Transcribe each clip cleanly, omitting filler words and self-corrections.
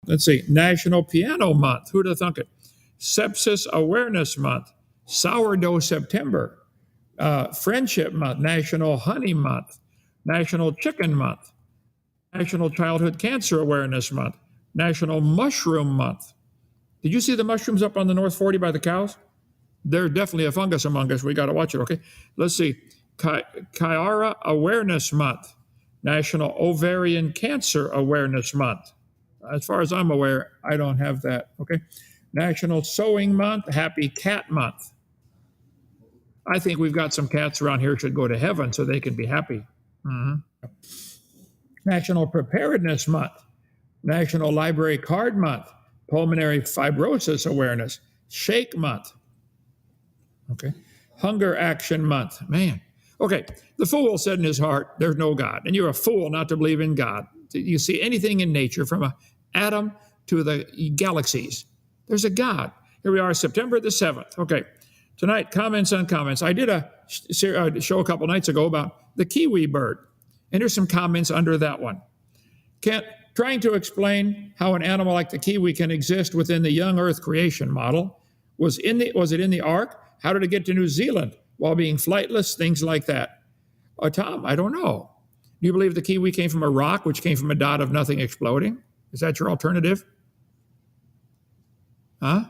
Let's see, National Piano Month. Who'd have thunk it? Sepsis Awareness Month, Sourdough September, Friendship Month, National Honey Month, National Chicken Month, National Childhood Cancer Awareness Month, National Mushroom Month. Did you see the mushrooms up on the North 40 by the cows? There's definitely a fungus among us. We got to watch it, okay? Let's see. Chiara Awareness Month, National Ovarian Cancer Awareness Month. As far as I'm aware, I don't have that, okay? National Sewing Month, Happy Cat Month. I think we've got some cats around here should go to heaven so they can be happy. Mm-hmm. National Preparedness Month, National Library Card Month, Pulmonary Fibrosis Awareness, Shake Month. Okay. Hunger Action Month. Man. Okay. The fool said in his heart, there's no God. And you're a fool not to believe in God. You see anything in nature from an atom to the galaxies. There's a God. Here we are, September the 7th. Okay. Tonight, comments on comments. I did a show a couple nights ago about the kiwi bird. And there's some comments under that one. Trying to explain how an animal like the kiwi can exist within the young Earth creation model. Was it in the ark? How did it get to New Zealand while being flightless? Things like that. Tom, I don't know. Do you believe the kiwi came from a rock, which came from a dot of nothing exploding? Is that your alternative? Huh?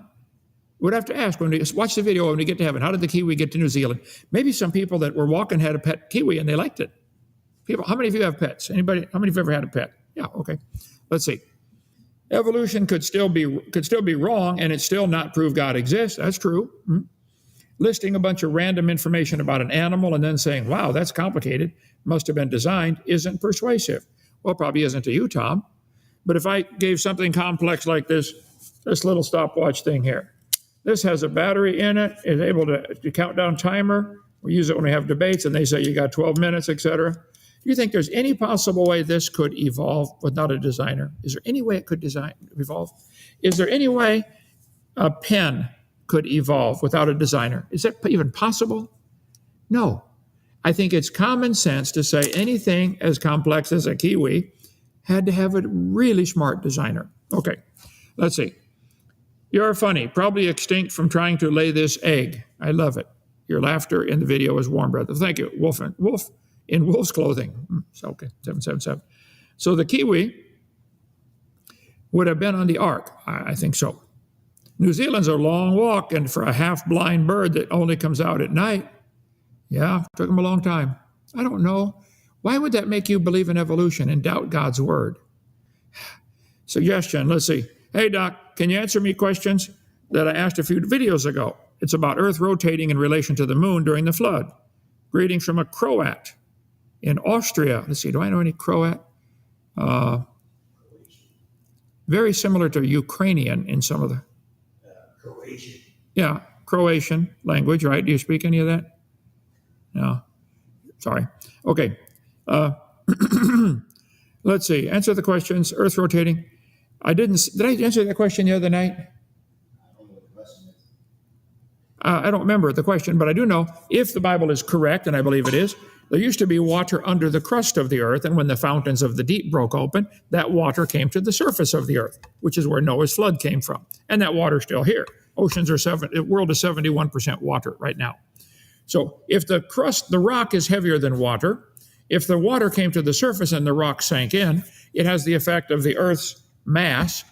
We'd have to ask when we watch the video when we get to heaven. How did the kiwi get to New Zealand? Maybe some people that were walking had a pet kiwi and they liked it. People, how many of you have pets? Anybody? How many of you have ever had a pet? Yeah. Okay. Let's see. Evolution could still be wrong, and it still not prove God exists. That's true. Mm-hmm. Listing a bunch of random information about an animal and then saying, "Wow, that's complicated. Must have been designed," isn't persuasive. Well, probably isn't to you, Tom. But if I gave something complex like this little stopwatch thing here. This has a battery in it. It's able to count down timer. We use it when we have debates, and they say you got 12 minutes, etc. Do you think there's any possible way this could evolve without a designer? Is there any way it could evolve? Is there any way a pen could evolve without a designer? Is that even possible? No. I think it's common sense to say anything as complex as a kiwi had to have a really smart designer. Okay, let's see. You're funny, probably extinct from trying to lay this egg. I love it. Your laughter in the video is warm breath. Thank you, Wolf in wolf's clothing. Okay, 777. So the kiwi would have been on the ark. I think so. New Zealand's a long walk, and for a half-blind bird that only comes out at night, yeah, took him a long time. I don't know. Why would that make you believe in evolution and doubt God's word? Suggestion, let's see. Hey, Doc, can you answer me questions that I asked a few videos ago? It's about Earth rotating in relation to the moon during the flood. Greetings from a Croat in Austria. Let's see, do I know any Croat? Very similar to Ukrainian in some of the... Croatian. Yeah, Croatian language, right? Do you speak any of that? No. Sorry. Okay. Let's see. Answer the questions. Earth rotating. Did I answer that question the other night? I don't remember the question, but I do know if the Bible is correct, and I believe it is, there used to be water under the crust of the earth, and when the fountains of the deep broke open, that water came to the surface of the earth, which is where Noah's flood came from. And that water's still here. The world is 71% water right now. So if the rock is heavier than water, if the water came to the surface and the rock sank in, it has the effect of the earth's mass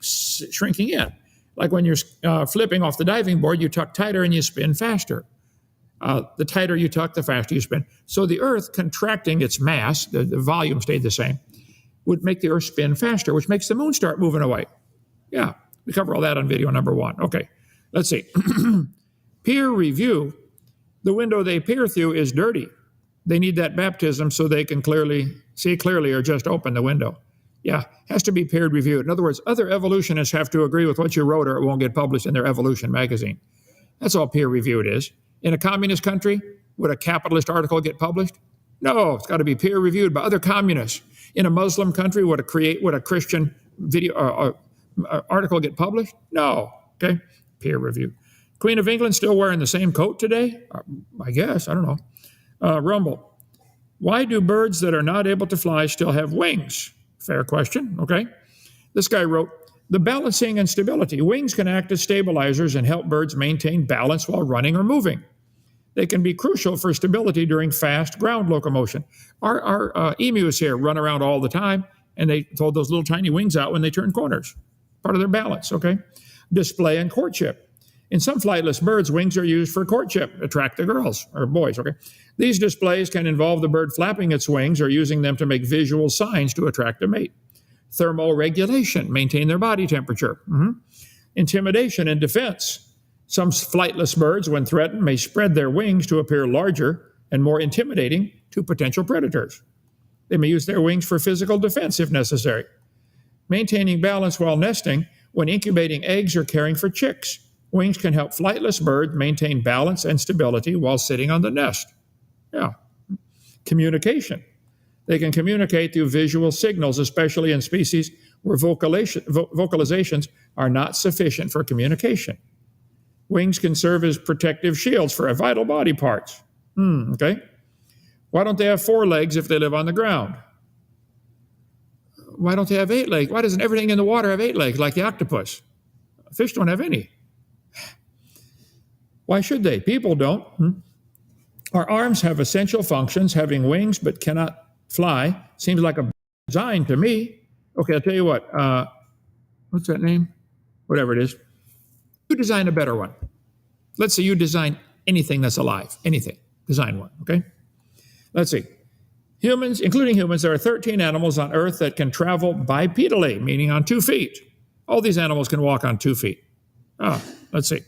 shrinking in. Like when you're flipping off the diving board, you tuck tighter and you spin faster. The tighter you tuck, the faster you spin. So the earth contracting its mass, the volume stayed the same, would make the earth spin faster, which makes the moon start moving away. Yeah, we cover all that on video number 1. Okay, let's see. Peer review. The window they peer through is dirty. They need that baptism so they can see clearly or just open the window. Yeah, has to be peer reviewed. In other words, other evolutionists have to agree with what you wrote or it won't get published in their evolution magazine. That's all peer reviewed is. In a communist country, would a capitalist article get published? No, it's got to be peer reviewed by other communists. In a Muslim country, would a Christian video article get published? No. Okay, peer review. Queen of England still wearing the same coat today? I guess, I don't know. Rumble. Why do birds that are not able to fly still have wings? Fair question, okay. This guy wrote, the balancing and stability. Wings can act as stabilizers and help birds maintain balance while running or moving. They can be crucial for stability during fast ground locomotion. Our emus here run around all the time, and they throw those little tiny wings out when they turn corners. Part of their balance, okay? Display and courtship. In some flightless birds, wings are used for courtship, attract the girls or boys, okay? These displays can involve the bird flapping its wings or using them to make visual signs to attract a mate. Thermoregulation, maintain their body temperature. Intimidation and defense. Some flightless birds, when threatened, may spread their wings to appear larger and more intimidating to potential predators. They may use their wings for physical defense if necessary. Maintaining balance while nesting. When incubating eggs or caring for chicks, wings can help flightless birds maintain balance and stability while sitting on the nest. Yeah. Communication. They can communicate through visual signals, especially in species where vocalizations are not sufficient for communication. Wings can serve as protective shields for vital body parts. Okay. Why don't they have 4 legs if they live on the ground? Why don't they have 8 legs? Why doesn't everything in the water have 8 legs like the octopus? Fish don't have any. Why should they? People don't. Our arms have essential functions. Having wings but cannot fly seems like a design to me. Okay, I'll tell you what. What's that name? Whatever it is. You design a better one. Let's say you design anything that's alive. Anything. Design one, okay? Let's see. Humans, including humans, there are 13 animals on Earth that can travel bipedally, meaning on 2 feet. All these animals can walk on 2 feet. Let's see.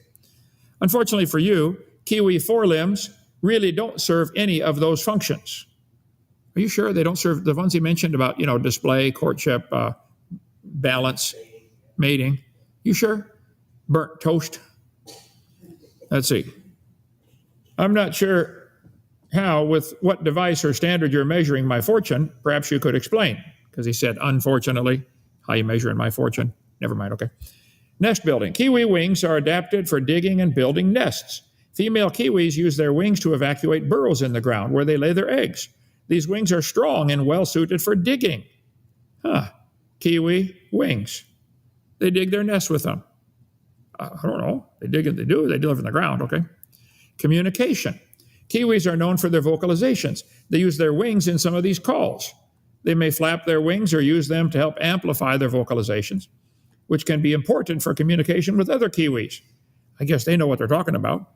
Unfortunately for you, kiwi forelimbs really don't serve any of those functions. Are you sure they don't serve the ones he mentioned about, display, courtship, balance, mating? You sure? Burnt toast? Let's see. I'm not sure how, with what device or standard you're measuring my fortune. Perhaps you could explain. Because he said, unfortunately, how you measuring my fortune? Never mind, okay. Nest building. Kiwi wings are adapted for digging and building nests. Female kiwis use their wings to evacuate burrows in the ground where they lay their eggs. These wings are strong and well suited for digging. Kiwi wings. They dig their nests with them. I don't know. They dig and they live in the ground, okay? Communication. Kiwis are known for their vocalizations. They use their wings in some of these calls. They may flap their wings or use them to help amplify their vocalizations, which can be important for communication with other kiwis. I guess they know what they're talking about.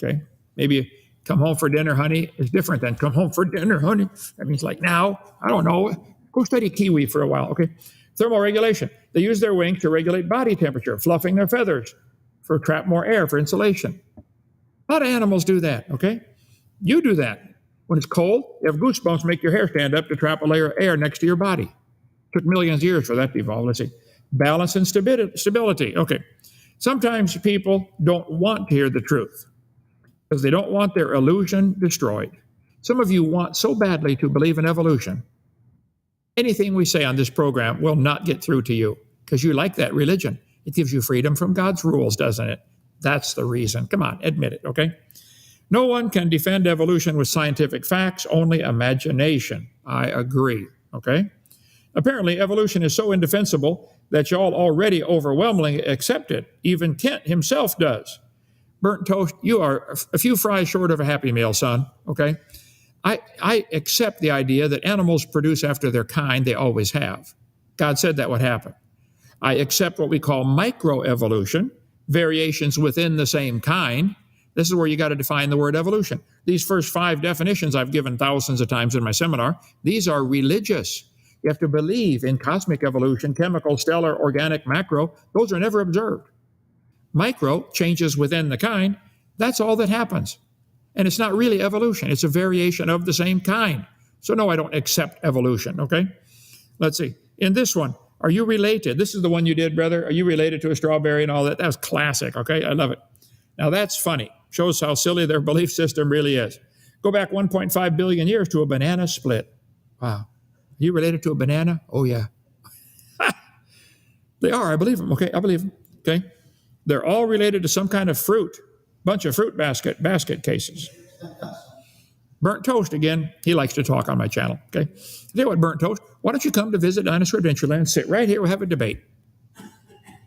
Okay? Maybe come home for dinner, honey, is different than come home for dinner, honey. That means like now. I don't know. Go study kiwi for a while, okay? Thermoregulation. They use their wings to regulate body temperature, fluffing their feathers for trap more air for insulation. A lot of animals do that, okay? You do that. When it's cold, you have goosebumps, make your hair stand up to trap a layer of air next to your body. Took millions of years for that to evolve. Let's see. Balance and stability. Okay. Sometimes people don't want to hear the truth because they don't want their illusion destroyed. Some of you want so badly to believe in evolution. Anything we say on this program will not get through to you because you like that religion. It gives you freedom from God's rules, doesn't it? That's the reason. Come on, admit it, okay? No one can defend evolution with scientific facts, only imagination. I agree, okay? Apparently, evolution is so indefensible that y'all already overwhelmingly accept it. Even Kent himself does. Burnt toast, you are a few fries short of a Happy Meal, son, okay? I accept the idea that animals produce after their kind. They always have. God said that would happen. I accept what we call microevolution, variations within the same kind. This is where you got to define the word evolution. These first 5 definitions I've given thousands of times in my seminar, these are religious. You have to believe in cosmic evolution, chemical, stellar, organic, macro. Those are never observed. Micro, changes within the kind, that's all that happens. And it's not really evolution. It's a variation of the same kind. So no, I don't accept evolution, okay? Let's see. In this one, are you related? This is the one you did, brother. Are you related to a strawberry and all that? That was classic, okay? I love it. Now that's funny. Shows how silly their belief system really is. Go back 1.5 billion years to a banana split. Wow. Are you related to a banana? Oh, yeah. They are. I believe them, okay? I believe them, okay? They're all related to some kind of fruit. Bunch of fruit basket cases. Burnt Toast, again, he likes to talk on my channel, okay? Tell you what, Burnt Toast, why don't you come to visit Dinosaur Adventure Land, sit right here, we'll have a debate.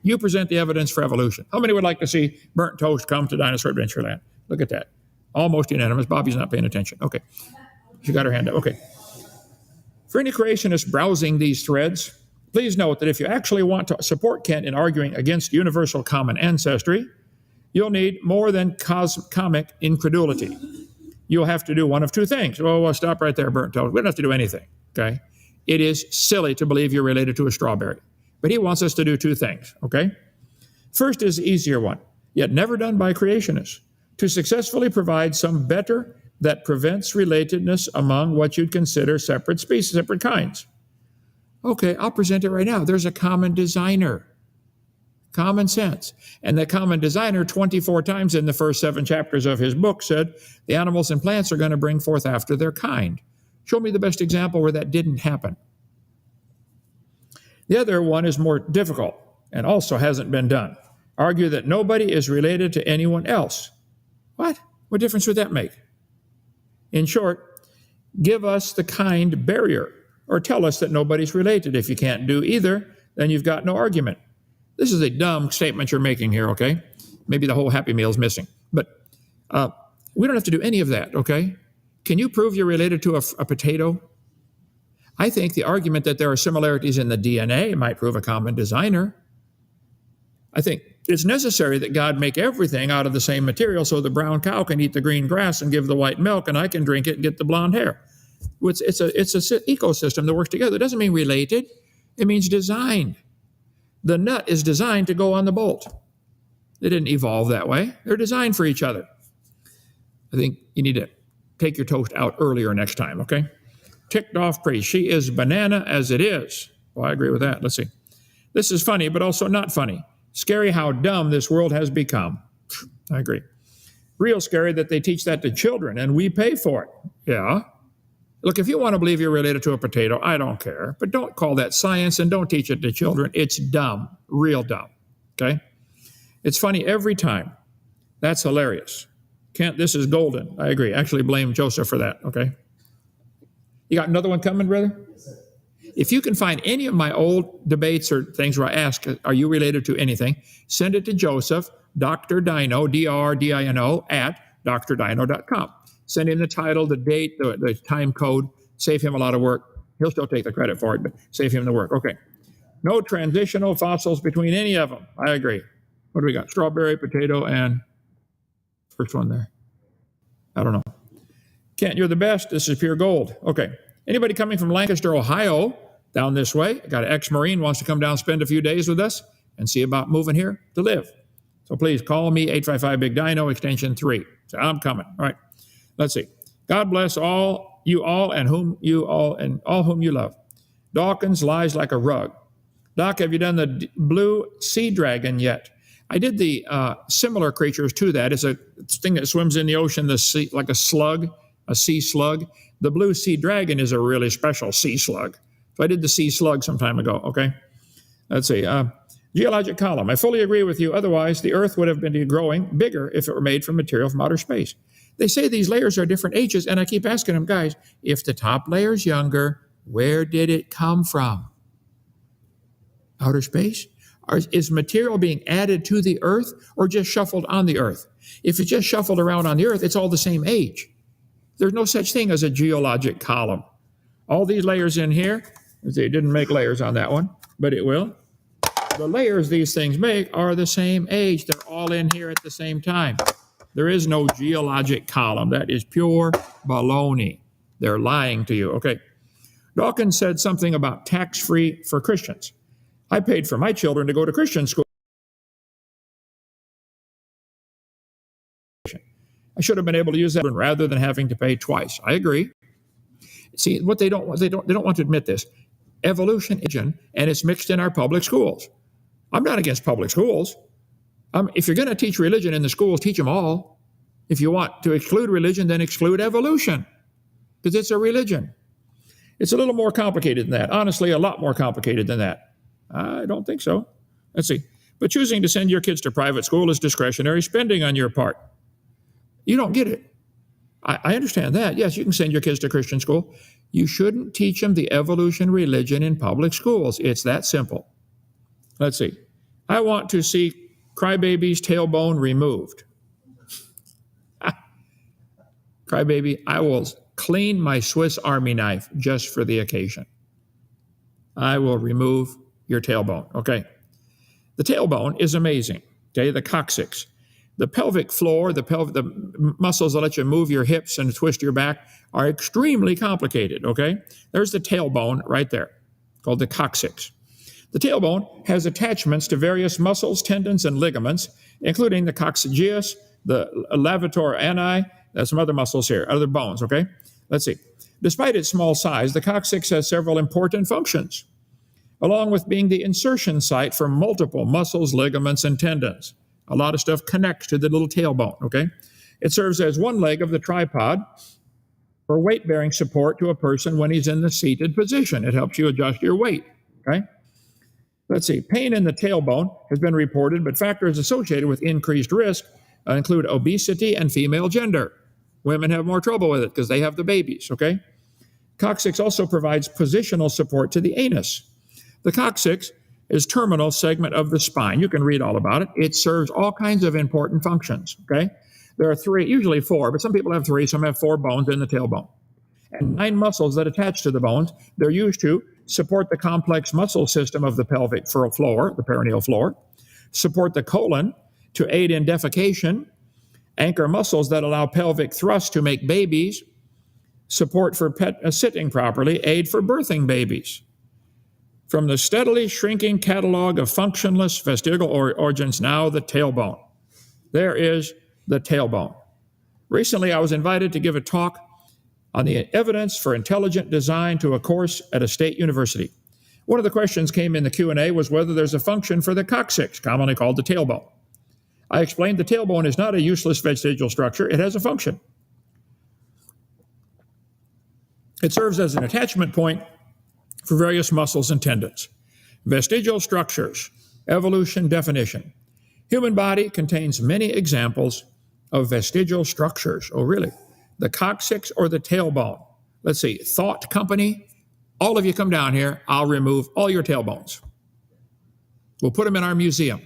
You present the evidence for evolution. How many would like to see Burnt Toast come to Dinosaur Adventure Land? Look at that. Almost unanimous. Bobby's not paying attention. Okay. She got her hand up. Okay. For any creationists browsing these threads, please note that if you actually want to support Kent in arguing against universal common ancestry, you'll need more than comic incredulity. You'll have to do one of two things. Well, stop right there, Burnt Toast. We don't have to do anything, okay? It is silly to believe you're related to a strawberry. But he wants us to do two things, okay? First is the easier one, yet never done by creationists, to successfully provide some better that prevents relatedness among what you'd consider separate species, separate kinds. Okay, I'll present it right now. There's a common designer. Common sense. And the common designer 24 times in the first 7 chapters of his book said the animals and plants are going to bring forth after their kind. Show me the best example where that didn't happen. The other one is more difficult and also hasn't been done. Argue that nobody is related to anyone else. What? What difference would that make? In short, give us the kind barrier or tell us that nobody's related. If you can't do either, then you've got no argument. This is a dumb statement you're making here, okay? Maybe the whole Happy Meal is missing. But we don't have to do any of that, okay? Can you prove you're related to a potato? I think the argument that there are similarities in the DNA might prove a common designer. I think it's necessary that God make everything out of the same material so the brown cow can eat the green grass and give the white milk, and I can drink it and get the blonde hair. It's an ecosystem that works together. It doesn't mean related. It means designed. The nut is designed to go on the bolt. They didn't evolve that way. They're designed for each other. I think you need to take your toast out earlier next time, okay? Ticked off praise. She is banana as it is. Well, I agree with that. Let's see. This is funny, but also not funny. Scary how dumb this world has become. I agree. Real scary that they teach that to children and we pay for it. Yeah. Look, if you want to believe you're related to a potato, I don't care. But don't call that science and don't teach it to children. It's dumb. Real dumb. Okay? It's funny every time. That's hilarious. Kent, this is golden. I agree. Actually blame Joseph for that. Okay? You got another one coming, brother? If you can find any of my old debates or things where I ask, are you related to anything, send it to Joseph, Dr.Dino, D-R-D-I-N-O, at drdino.com. Send him the title, the date, the time code. Save him a lot of work. He'll still take the credit for it, but save him the work. Okay. No transitional fossils between any of them. I agree. What do we got? Strawberry, potato, and first one there. I don't know. Kent, you're the best. This is pure gold. Okay. Anybody coming from Lancaster, Ohio, down this way? I got an ex-Marine wants to come down, spend a few days with us, and see about moving here to live. So please call me, 855-BIG-DINO, extension 3. So I'm coming. All right. Let's see. God bless all and whom you love. Dawkins lies like a rug. Doc, have you done the blue sea dragon yet? I did the similar creatures to that. It's a thing that swims in the ocean, the sea, like a slug. A sea slug. The blue sea dragon is a really special sea slug. So I did the sea slug some time ago, okay? Let's see. Geologic column. I fully agree with you. Otherwise, the Earth would have been growing bigger if it were made from material from outer space. They say these layers are different ages, and I keep asking them, guys, if the top layer's younger, where did it come from? Outer space? Or is material being added to the Earth or just shuffled on the Earth? If it's just shuffled around on the Earth, it's all the same age. There's no such thing as a geologic column. All these layers in here, they didn't make layers on that one, but it will. The layers these things make are the same age. They're all in here at the same time. There is no geologic column. That is pure baloney. They're lying to you. Okay. Dawkins said something about tax-free for Christians. I paid for my children to go to Christian school. I should have been able to use that rather than having to pay twice. I agree. See, what they don't want to admit this. Evolution, and it's mixed in our public schools. I'm not against public schools. If you're going to teach religion in the schools, teach them all. If you want to exclude religion, then exclude evolution, because it's a religion. It's a little more complicated than that. Honestly, a lot more complicated than that. I don't think so. Let's see. But choosing to send your kids to private school is discretionary spending on your part. You don't get it. I understand that. Yes, you can send your kids to Christian school. You shouldn't teach them the evolution religion in public schools. It's that simple. Let's see. I want to see crybaby's tailbone removed. Crybaby, I will clean my Swiss Army knife just for the occasion. I will remove your tailbone. Okay. The tailbone is amazing. Okay. The coccyx. The pelvic floor, the muscles that let you move your hips and twist your back are extremely complicated. Okay. There's the tailbone right there, called the coccyx. The tailbone has attachments to various muscles, tendons, and ligaments, including the coccygeus, the levator ani. There's some other muscles here, other bones, okay? Let's see. Despite its small size, the coccyx has several important functions, along with being the insertion site for multiple muscles, ligaments, and tendons. A lot of stuff connects to the little tailbone, okay? It serves as one leg of the tripod for weight-bearing support to a person when he's in the seated position. It helps you adjust your weight, okay? Let's see. Pain in the tailbone has been reported, but factors associated with increased risk include obesity and female gender. Women have more trouble with it because they have the babies, okay? Coccyx also provides positional support to the anus. The coccyx is terminal segment of the spine. You can read all about it. It serves all kinds of important functions, okay? There are three, usually four, but some people have three, some have four bones in the tailbone. And 9 muscles that attach to the bones. They're used to support the complex muscle system of the pelvic floor, the perineal floor, support the colon to aid in defecation, anchor muscles that allow pelvic thrust to make babies, support for sitting properly, aid for birthing babies. From the steadily shrinking catalog of functionless vestigial organs, now the tailbone. There is the tailbone. Recently, I was invited to give a talk on the evidence for intelligent design to a course at a state university. One of the questions came in the Q&A was whether there's a function for the coccyx, commonly called the tailbone. I explained the tailbone is not a useless vestigial structure. It has a function. It serves as an attachment point for various muscles and tendons. Vestigial structures, evolution definition. Human body contains many examples of vestigial structures. Oh, really? The coccyx or the tailbone. Let's see, Thought Company, all of you come down here, I'll remove all your tailbones. We'll put them in our museum.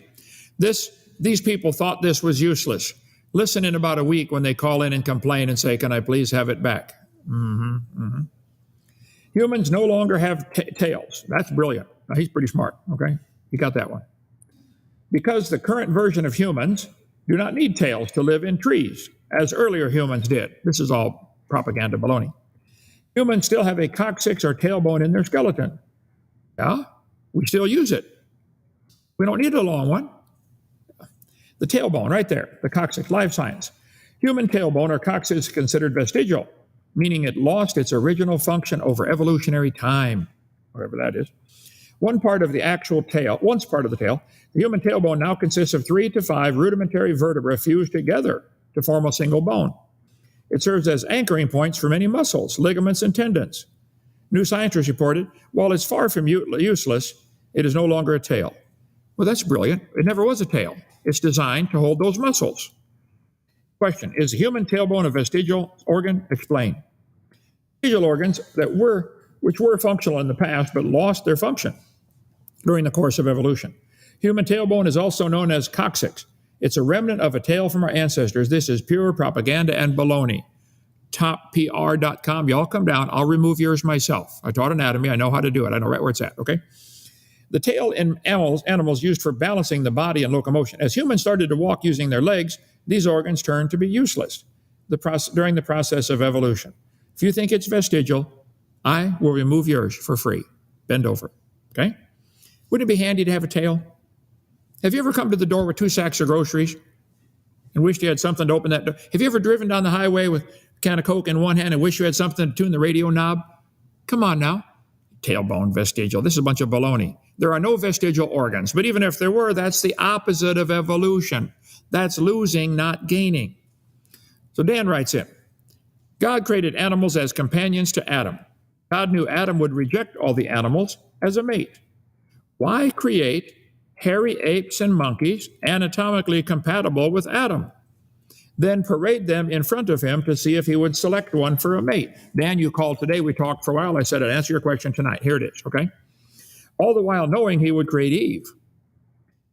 These people thought this was useless. Listen in about a week when they call in and complain and say, can I please have it back? Humans no longer have tails. That's brilliant. Now, he's pretty smart, okay? You got that one. Because the current version of humans do not need tails to live in trees, as earlier humans did. This is all propaganda baloney. Humans still have a coccyx or tailbone in their skeleton. Yeah, we still use it. We don't need a long one. The tailbone, right there, the coccyx, life science. Human tailbone or coccyx is considered vestigial, meaning it lost its original function over evolutionary time, whatever that is. Once part of the tail, the human tailbone now consists of 3 to 5 rudimentary vertebrae fused together to form a single bone. It serves as anchoring points for many muscles, ligaments, and tendons. New Scientist reported, while it's far from useless, it is no longer a tail. Well, that's brilliant. It never was a tail. It's designed to hold those muscles. Question, is the human tailbone a vestigial organ? Explain. Vestigial organs which were functional in the past but lost their function during the course of evolution. Human tailbone is also known as coccyx. It's a remnant of a tail from our ancestors. This is pure propaganda and baloney. TopPR.com. Y'all come down. I'll remove yours myself. I taught anatomy. I know how to do it. I know right where it's at, okay? The tail in animals used for balancing the body and locomotion. As humans started to walk using their legs, these organs turned to be useless during the process of evolution. If you think it's vestigial, I will remove yours for free. Bend over, okay? Wouldn't it be handy to have a tail? Have you ever come to the door with 2 sacks of groceries and wished you had something to open that door? Have you ever driven down the highway with a can of Coke in one hand and wish you had something to tune the radio knob? Come on now. Tailbone, vestigial. This is a bunch of baloney. There are no vestigial organs, but even if there were, that's the opposite of evolution. That's losing, not gaining. So Dan writes in, God created animals as companions to Adam. God knew Adam would reject all the animals as a mate. Why create hairy apes and monkeys anatomically compatible with Adam? then parade them in front of him to see if he would select one for a mate. Dan, you called today. We talked for a while. I said I'd answer your question tonight. Here it is, okay? All the while knowing he would create Eve.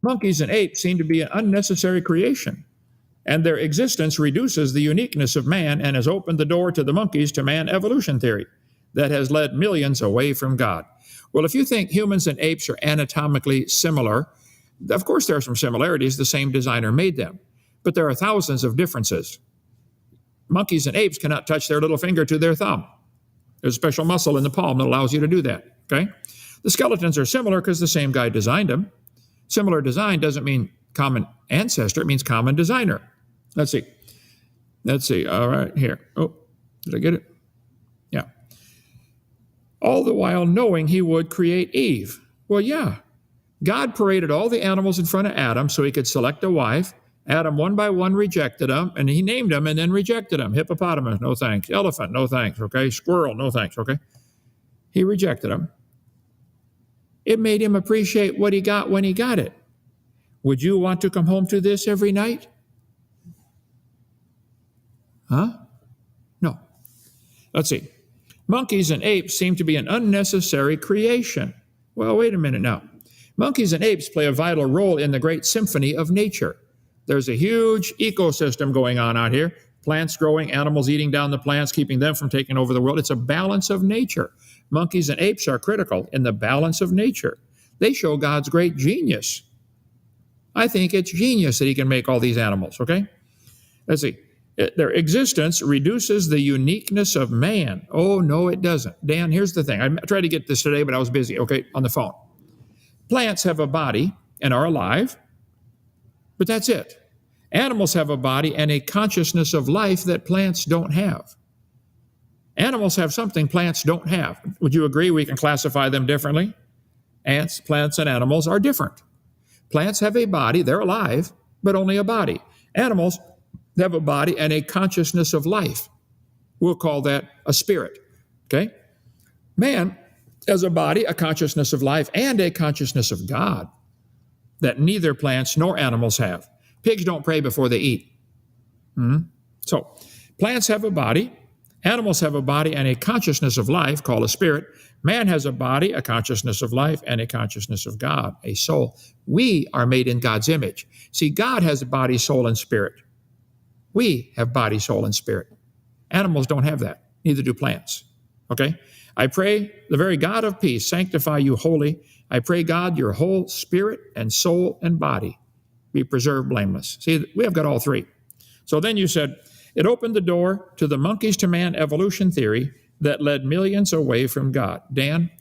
Monkeys and apes seem to be an unnecessary creation, and their existence reduces the uniqueness of man and has opened the door to the monkeys to man evolution theory that has led millions away from God. Well, if you think humans and apes are anatomically similar, of course there are some similarities. The same designer made them. But there are thousands of differences. Monkeys and apes cannot touch their little finger to their thumb. There's a special muscle in the palm that allows you to do that, okay? The skeletons are similar because the same guy designed them. Similar design doesn't mean common ancestor. It means common designer. Let's see. All right, here. Oh, did I get it? Yeah. All the while knowing he would create Eve. Well, yeah. God paraded all the animals in front of Adam so he could select a wife. Adam, one by one, rejected them, and he named them and then rejected them. Hippopotamus, no thanks. Elephant, no thanks, okay? Squirrel, no thanks, okay? He rejected them. It made him appreciate what he got when he got it. Would you want to come home to this every night? Huh? No. Let's see. Monkeys and apes seem to be an unnecessary creation. Well, wait a minute now. Monkeys and apes play a vital role in the great symphony of nature. There's a huge ecosystem going on out here. Plants growing, animals eating down the plants, keeping them from taking over the world. It's a balance of nature. Monkeys and apes are critical in the balance of nature. They show God's great genius. I think it's genius that he can make all these animals, okay? Let's see. Their existence reduces the uniqueness of man. Oh, no, it doesn't. Dan, here's the thing. I tried to get this today, but I was busy, okay, on the phone. Plants have a body and are alive, but that's it. Animals have a body and a consciousness of life that plants don't have. Animals have something plants don't have. Would you agree we can classify them differently? Ants, plants, and animals are different. Plants have a body, they're alive, but only a body. Animals have a body and a consciousness of life. We'll call that a spirit, okay? Man has a body, a consciousness of life, and a consciousness of God that neither plants nor animals have. Pigs don't pray before they eat. So, plants have a body, animals have a body and a consciousness of life called a spirit. Man has a body, a consciousness of life, and a consciousness of God, a soul. We are made in God's image. See, God has a body, soul, and spirit. We have body, soul, and spirit. Animals don't have that. Neither do plants. Okay? I pray the very God of peace sanctify you wholly. I pray, God, your whole spirit and soul and body be preserved blameless. See, we have got all three. So then you said, it opened the door to the monkeys to man evolution theory that led millions away from God. Dan,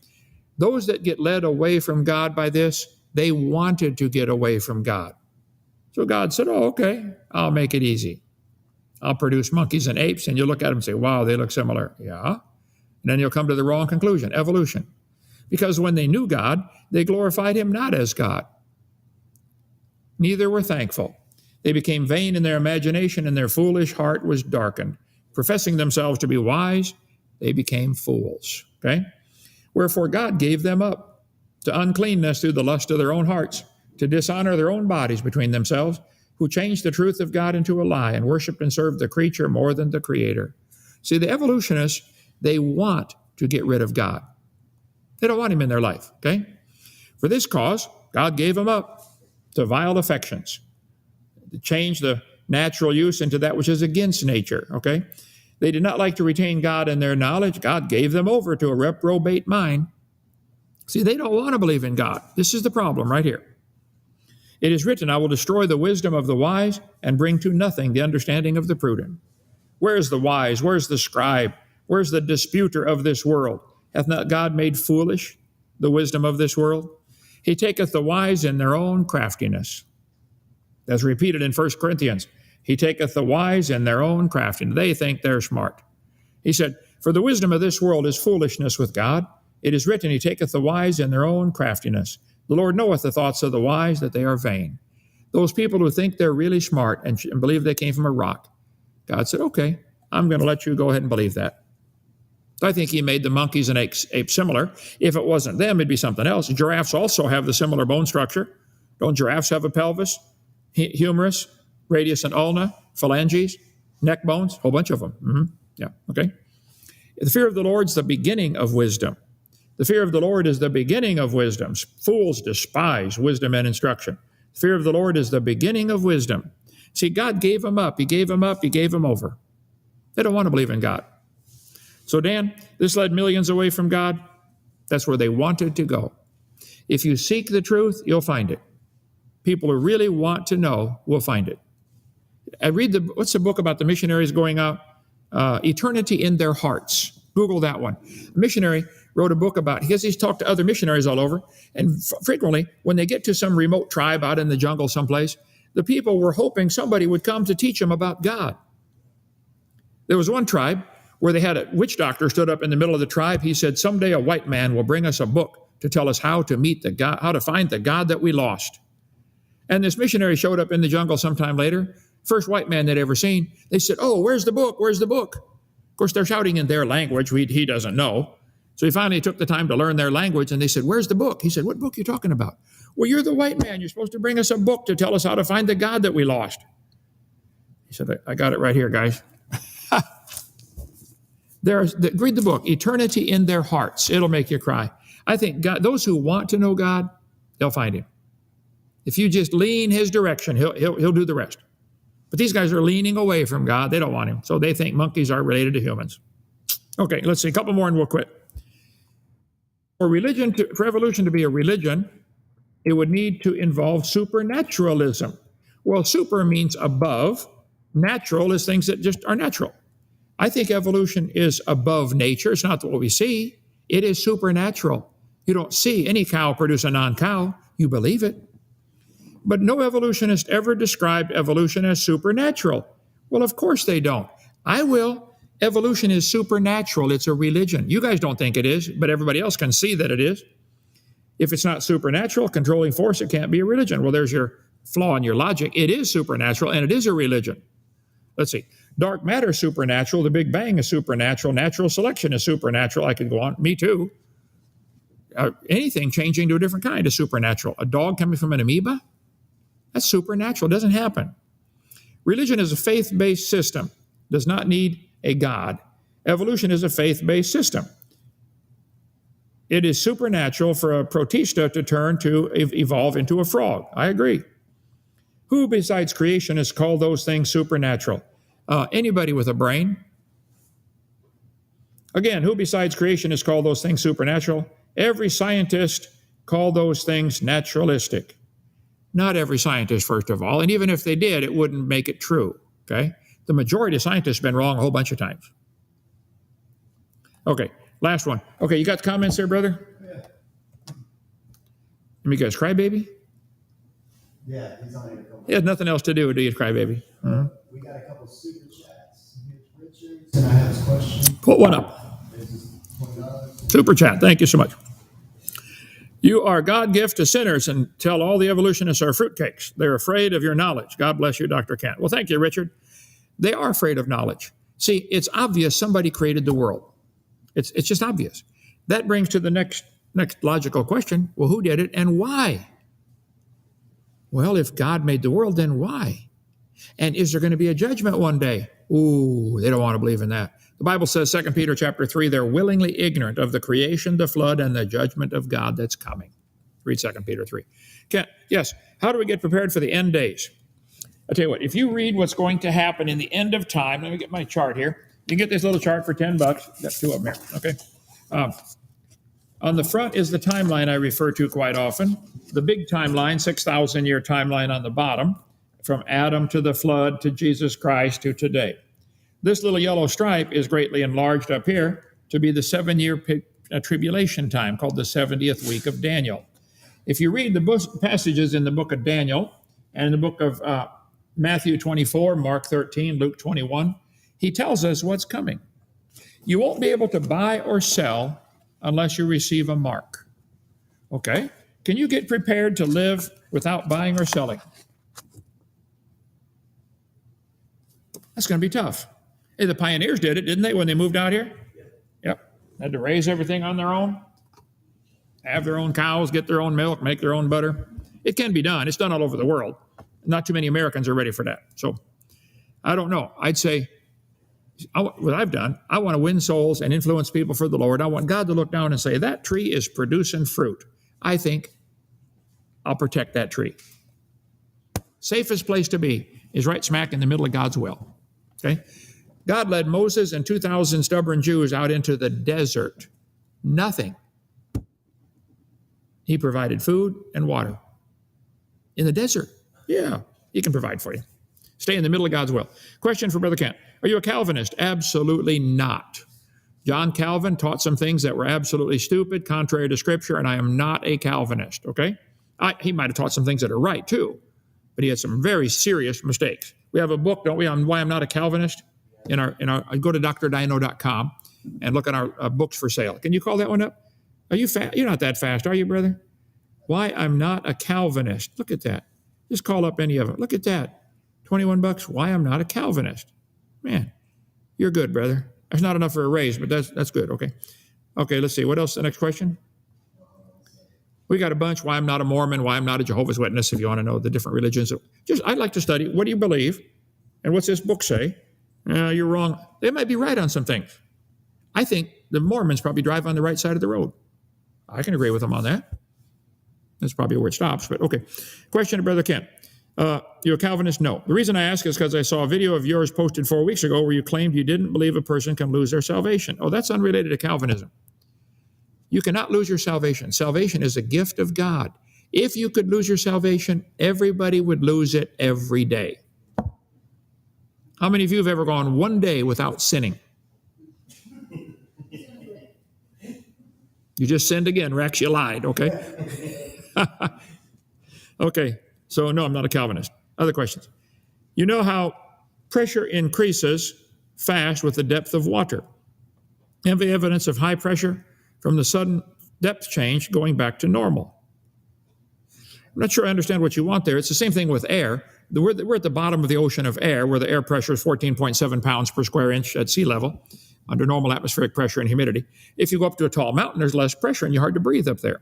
those that get led away from God by this, they wanted to get away from God. So God said, oh, okay, I'll make it easy. I'll produce monkeys and apes, and you'll look at them and say, wow, they look similar. Yeah. And then you'll come to the wrong conclusion, evolution. Because when they knew God, they glorified him not as God. Neither were thankful. They became vain in their imagination, and their foolish heart was darkened. Professing themselves to be wise, they became fools. Okay? Wherefore God gave them up to uncleanness through the lust of their own hearts, to dishonor their own bodies between themselves, who changed the truth of God into a lie and worshiped and served the creature more than the Creator. See, the evolutionists, they want to get rid of God. They don't want him in their life, okay? For this cause, God gave them up to vile affections, to change the natural use into that which is against nature, okay? They did not like to retain God in their knowledge. God gave them over to a reprobate mind. See, they don't want to believe in God. This is the problem right here. It is written, I will destroy the wisdom of the wise and bring to nothing the understanding of the prudent. Where is the wise? Where is the scribe? Where is the disputer of this world? Hath not God made foolish the wisdom of this world? He taketh the wise in their own craftiness. That's repeated in 1 Corinthians. He taketh the wise in their own craftiness. They think they're smart. He said, for the wisdom of this world is foolishness with God. It is written, he taketh the wise in their own craftiness. The Lord knoweth the thoughts of the wise, that they are vain. Those people who think they're really smart and believe they came from a rock. God said, okay, I'm going to let you go ahead and believe that. I think he made the monkeys and apes similar. If it wasn't them, it'd be something else. Giraffes also have the similar bone structure. Don't giraffes have a pelvis, humerus, radius and ulna, phalanges, neck bones, whole bunch of them. Yeah, okay. The fear of the Lord is the beginning of wisdom. The fear of the Lord is the beginning of wisdom. Fools despise wisdom and instruction. The fear of the Lord is the beginning of wisdom. See, God gave them up. He gave them up. He gave them over. They don't want to believe in God. So, Dan, this led millions away from God. That's where they wanted to go. If you seek the truth, you'll find it. People who really want to know will find it. I read what's the book about the missionaries going out? Eternity in Their Hearts. Google that one. A missionary wrote a book about, because he's talked to other missionaries all over, and frequently, when they get to some remote tribe out in the jungle someplace, the people were hoping somebody would come to teach them about God. There was one tribe where they had a witch doctor stood up in the middle of the tribe. He said, someday a white man will bring us a book to tell us how to meet the God, how to find the God that we lost. And this missionary showed up in the jungle sometime later, first white man they'd ever seen. They said, oh, where's the book? Where's the book? Of course, they're shouting in their language. He doesn't know. So he finally took the time to learn their language, and they said, where's the book? He said, what book are you talking about? Well, you're the white man. You're supposed to bring us a book to tell us how to find the God that we lost. He said, I got it right here, guys. Read the book, Eternity in Their Hearts. It'll make you cry. I think God, those who want to know God, they'll find him. If you just lean his direction, he'll do the rest. But these guys are leaning away from God. They don't want him. So they think monkeys are related to humans. Okay, let's see. A couple more and we'll quit. For evolution to be a religion, it would need to involve supernaturalism. Well, super means above. Natural is things that just are natural. I think evolution is above nature. It's not what we see. It is supernatural. You don't see any cow produce a non-cow. You believe it. But no evolutionist ever described evolution as supernatural. Well, of course they don't. I will. Evolution is supernatural. It's a religion. You guys don't think it is, but everybody else can see that it is. If it's not supernatural, controlling force, it can't be a religion. Well, there's your flaw in your logic. It is supernatural, and it is a religion. Let's see. Dark matter is supernatural. The Big Bang is supernatural. Natural selection is supernatural. I could go on. Me too. Anything changing to a different kind is supernatural. A dog coming from an amoeba? That's supernatural. It doesn't happen. Religion is a faith-based system. Does not need a God. Evolution is a faith-based system. It is supernatural for a protista to turn to evolve into a frog. I agree. Who besides creationists call those things supernatural? Anybody with a brain? Again, who besides creationists call those things supernatural? Every scientist call those things naturalistic. Not every scientist, first of all, and even if they did, it wouldn't make it true, okay? The majority of scientists have been wrong a whole bunch of times. Okay, last one. Okay, you got comments there, brother? Yeah. You guys cry, baby? Yeah, he's on here. He has nothing else to do you cry, baby? We got a couple super chats. Here's Richard. And I have a question. Put one up. This is $20. Super chat. Thank you so much. You are God gift to sinners and tell all the evolutionists are fruitcakes. They're afraid of your knowledge. God bless you, Dr. Kent. Well, thank you, Richard. They are afraid of knowledge. See, it's obvious somebody created the world. It's just obvious. That brings to the next logical question. Well, who did it and why? Well, if God made the world, then why? And is there going to be a judgment one day? Ooh, they don't want to believe in that. The Bible says, 2 Peter chapter 3, they're willingly ignorant of the creation, the flood, and the judgment of God that's coming. Read 2 Peter 3. Yes, how do we get prepared for the end days? I'll tell you what, if you read what's going to happen in the end of time, let me get my chart here. You can get this little chart for $10. Got two of them here, okay? On the front is the timeline I refer to quite often. The big timeline, 6,000-year timeline on the bottom, from Adam to the flood to Jesus Christ to today. This little yellow stripe is greatly enlarged up here to be the 7-year tribulation time, called the 70th week of Daniel. If you read the passages in the book of Daniel and in the book of Matthew 24, Mark 13, Luke 21, he tells us what's coming. You won't be able to buy or sell unless you receive a mark. Okay? Can you get prepared to live without buying or selling? That's going to be tough. Hey, the pioneers did it, didn't they, when they moved out here? Yep. Had to raise everything on their own, have their own cows, get their own milk, make their own butter. It can be done. It's done all over the world. Not too many Americans are ready for that. So I don't know. I'd say what I've done, I want to win souls and influence people for the Lord. I want God to look down and say, that tree is producing fruit. I think I'll protect that tree. Safest place to be is right smack in the middle of God's will. Okay? God led Moses and 2,000 stubborn Jews out into the desert. Nothing. He provided food and water. In the desert. Yeah, he can provide for you. Stay in the middle of God's will. Question for Brother Kent. Are you a Calvinist? Absolutely not. John Calvin taught some things that were absolutely stupid, contrary to Scripture, and I am not a Calvinist, okay? He might have taught some things that are right, too, but he had some very serious mistakes. We have a book, don't we, on why I'm not a Calvinist? Go to Dr.Dino.com and look at our books for sale. Can you call that one up? Are you fast? You're not that fast, are you, brother? Why I'm not a Calvinist. Look at that. Just call up any of them. Look at that. $21. Why I'm not a Calvinist. Man, you're good, brother. That's not enough for a raise, but that's good. Okay. Okay, let's see. What else? The next question? We got a bunch. Why I'm not a Mormon, why I'm not a Jehovah's Witness, if you want to know the different religions. I'd like to study, what do you believe? And what's this book say? You're wrong. They might be right on some things. I think the Mormons probably drive on the right side of the road. I can agree with them on that. That's probably where it stops, but okay. Question to Brother Kent. You're a Calvinist? No. The reason I ask is because I saw a video of yours posted 4 weeks ago where you claimed you didn't believe a person can lose their salvation. Oh, that's unrelated to Calvinism. You cannot lose your salvation. Salvation is a gift of God. If you could lose your salvation, everybody would lose it every day. How many of you have ever gone one day without sinning? You just sinned again, Rex. You lied, okay? Okay, so no, I'm not a Calvinist. Other questions? You know how pressure increases fast with the depth of water. Every evidence of high pressure from the sudden depth change going back to normal. I'm not sure I understand what you want there. It's the same thing with air. We're at the bottom of the ocean of air where the air pressure is 14.7 pounds per square inch at sea level under normal atmospheric pressure and humidity. If you go up to a tall mountain, there's less pressure and you're hard to breathe up there.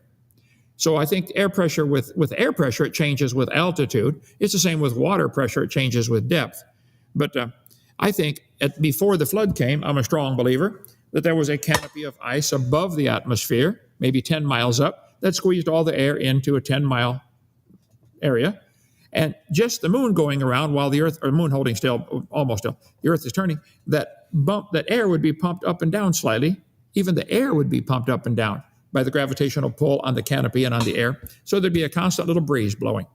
So I think air pressure with air pressure, it changes with altitude. It's the same with water pressure. It changes with depth. But I think before the flood came, I'm a strong believer that there was a canopy of ice above the atmosphere, maybe 10 miles up, that squeezed all the air into a 10-mile area. And just the moon going around while the earth, or moon holding still, almost still, the earth is turning, that air would be pumped up and down slightly. Even the air would be pumped up and down by the gravitational pull on the canopy and on the air. So there'd be a constant little breeze blowing.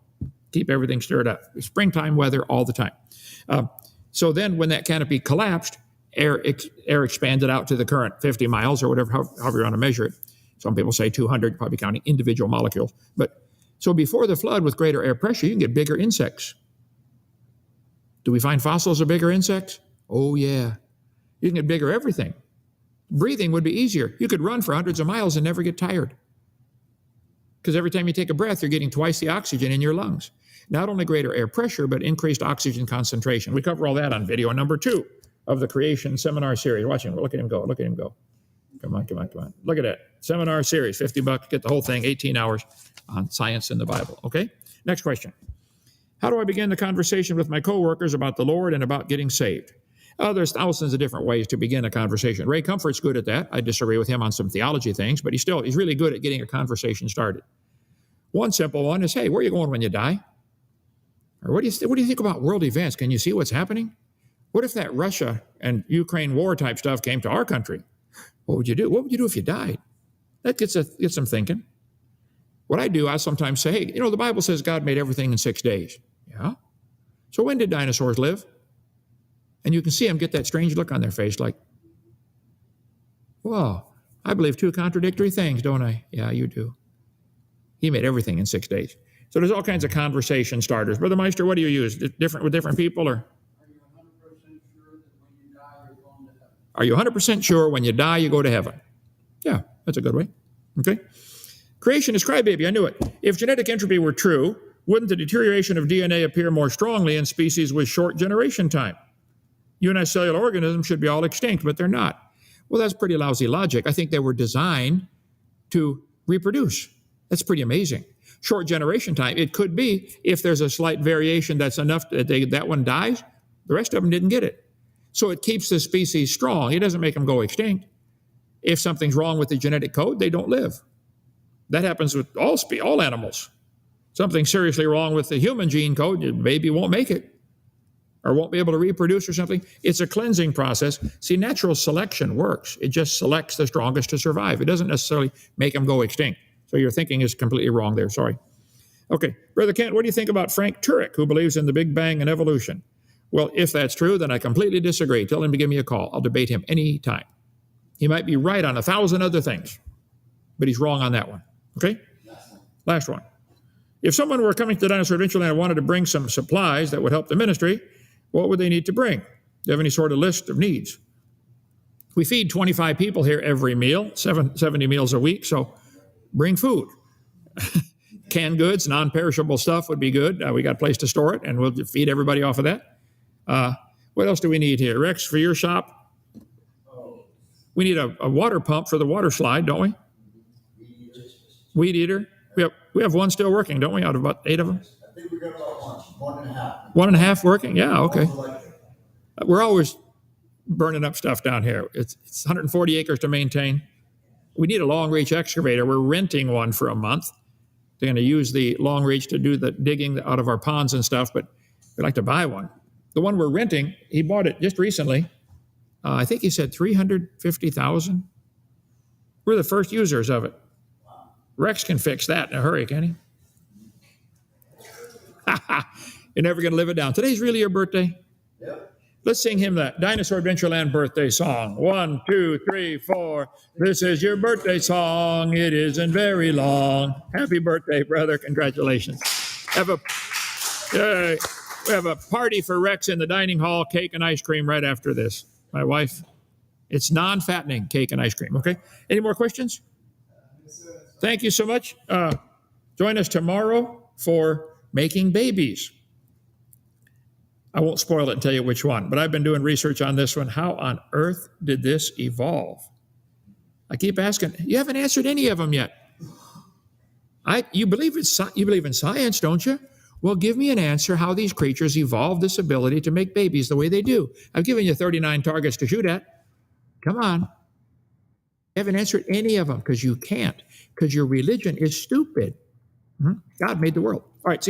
Keep everything stirred up. Springtime weather all the time. So then when that canopy collapsed, air expanded out to the current 50 miles or whatever, however you want to measure it. Some people say 200, probably counting individual molecules. But so before the flood with greater air pressure, you can get bigger insects. Do we find fossils of bigger insects? Oh, yeah. You can get bigger everything. Breathing would be easier. You could run for hundreds of miles and never get tired. Because every time you take a breath, you're getting twice the oxygen in your lungs. Not only greater air pressure, but increased oxygen concentration. We cover all that on video number 2 of the Creation Seminar Series. Watch him. Look at him go. Look at him go. Come on. Look at that. Seminar Series, $50. Get the whole thing, 18 hours on science and the Bible. Okay? Next question. How do I begin the conversation with my coworkers about the Lord and about getting saved? There's thousands of different ways to begin a conversation. Ray Comfort's good at that. I disagree with him on some theology things, but he's really good at getting a conversation started. One simple one is, hey, where are you going when you die? Or what do you think about world events? Can you see what's happening? What if that Russia and Ukraine war type stuff came to our country? What would you do? What would you do if you died? That gets some thinking. What I do, I sometimes say, hey, the Bible says God made everything in 6 days. Yeah? So when did dinosaurs live? And you can see them get that strange look on their face like, well, I believe 2 contradictory things, don't I? Yeah, you do. He made everything in 6 days. So there's all kinds of conversation starters. Brother Meister, what do you use? Different with different people, or? Are you 100% sure when you die, you go to heaven? Yeah, that's a good way. Okay. Creation is crybaby. I knew it. If genetic entropy were true, wouldn't the deterioration of DNA appear more strongly in species with short generation time? Unicellular organisms should be all extinct, but they're not. Well, that's pretty lousy logic. I think they were designed to reproduce. That's pretty amazing. short generation time. It could be if there's a slight variation that's enough that that one dies, the rest of them didn't get it. So it keeps the species strong. It doesn't make them go extinct. If something's wrong with the genetic code, they don't live. That happens with all animals. Something seriously wrong with the human gene code, the baby won't make it or won't be able to reproduce or something. It's a cleansing process. See, natural selection works. It just selects the strongest to survive. It doesn't necessarily make them go extinct. So your thinking is completely wrong there. Sorry. Okay, Brother Kent, what do you think about Frank Turek, who believes in the Big Bang and evolution? Well, if that's true, then I completely disagree. Tell him to give me a call. I'll debate him any time. He might be right on 1,000 other things, but he's wrong on that one. Okay? Last one. If someone were coming to Dinosaur Adventure Land and wanted to bring some supplies that would help the ministry, what would they need to bring? Do you have any sort of list of needs? We feed 25 people here every meal, 70 meals a week, so bring food. Canned goods, non-perishable stuff would be good. We got a place to store it, and we'll feed everybody off of that. What else do we need here? Rex, for your shop? We need a water pump for the water slide, don't we? Weed eater. We have one still working, don't we, out of about 8 of them? I think we got about 1.5. 1.5 working? Yeah, okay. We're always burning up stuff down here. It's 140 acres to maintain. We need a long-reach excavator. We're renting one for a month. They're going to use the long reach to do the digging out of our ponds and stuff, but we'd like to buy one. The one we're renting, he bought it just recently. I think he said $350,000. We're the first users of it. Rex can fix that in a hurry, can he? You're never going to live it down. Today's really your birthday? Yep. Let's sing him that Dinosaur Adventure Land birthday song. 1, 2, 3, 4. This is your birthday song. It isn't very long. Happy birthday, brother. Congratulations. We have a party for Rex in the dining hall, cake and ice cream right after this. My wife, it's non-fattening cake and ice cream, okay? Any more questions? Thank you so much. Join us tomorrow for making babies. I won't spoil it and tell you which one, but I've been doing research on this one. How on earth did this evolve? I keep asking. You haven't answered any of them yet. You believe in science, don't you? Well, give me an answer how these creatures evolved this ability to make babies the way they do. I've given you 39 targets to shoot at. Come on. You haven't answered any of them because you can't, because your religion is stupid. God made the world. All right, see you.